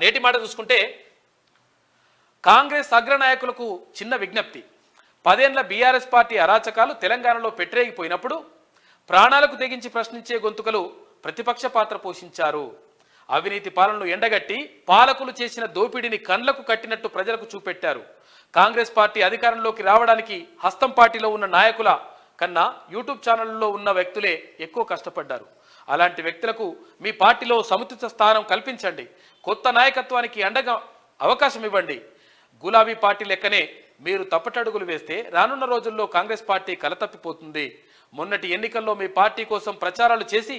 నేటి మాట చూసుకుంటే కాంగ్రెస్ అగ్రనాయకులకు చిన్న విజ్ఞప్తి. 10 ఏళ్ల బీఆర్ఎస్ పార్టీ అరాచకాలు తెలంగాణలో పెట్టరేగిపోయినప్పుడు ప్రాణాలకు తెగించి ప్రశ్నించే గొంతుకలు ప్రతిపక్ష పాత్ర పోషించారు. అవినీతి పాలనను ఎండగట్టి పాలకులు చేసిన దోపిడీని కండ్లకు కట్టినట్టు ప్రజలకు చూపెట్టారు. కాంగ్రెస్ పార్టీ అధికారంలోకి రావడానికి హస్తం పార్టీలో ఉన్న నాయకుల కన్నా యూట్యూబ్ ఛానళ్లలో ఉన్న వ్యక్తులే ఎక్కువ కష్టపడ్డారు. అలాంటి వ్యక్తులకు మీ పార్టీలో సముచిత స్థానం కల్పించండి. కొత్త నాయకత్వానికి అండగా అవకాశం ఇవ్వండి. గులాబీ పార్టీ లెక్కనే మీరు తప్పటడుగులు వేస్తే రానున్న రోజుల్లో కాంగ్రెస్ పార్టీ కలతప్పిపోతుంది. మొన్నటి ఎన్నికల్లో మీ పార్టీ కోసం ప్రచారాలు చేసి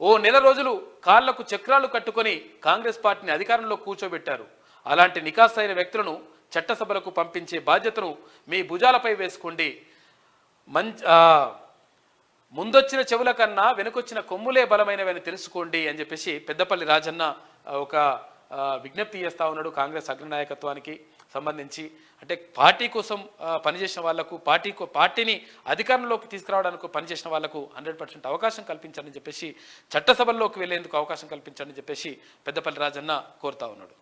ఓ నెల రోజులు కాళ్లకు చక్రాలు కట్టుకొని కాంగ్రెస్ పార్టీని అధికారంలో కూర్చోబెట్టారు. అలాంటి నికాసైన వ్యక్తులను చట్టసభలకు పంపించే బాధ్యతను మీ భుజాలపై వేసుకోండి. ముందొచ్చిన చెవుల కన్నా వెనుకొచ్చిన కొమ్ములే బలమైనవని తెలుసుకోండి అని చెప్పేసి పెద్దపల్లి రాజన్న ఒక విజ్ఞప్తి చేస్తూ ఉన్నాడు కాంగ్రెస్ అగ్రనాయకత్వానికి సంబంధించి. అంటే పార్టీ కోసం పనిచేసిన వాళ్లకు, పార్టీని అధికారంలోకి తీసుకురావడానికి పనిచేసిన వాళ్లకు 100% అవకాశం కల్పించండి చెప్పేసి, చట్టసభల్లోకి వెళ్లేందుకు అవకాశం కల్పించండి చెప్పేసి పెద్దపల్లి రాజన్న కోరుతా ఉన్నాడు.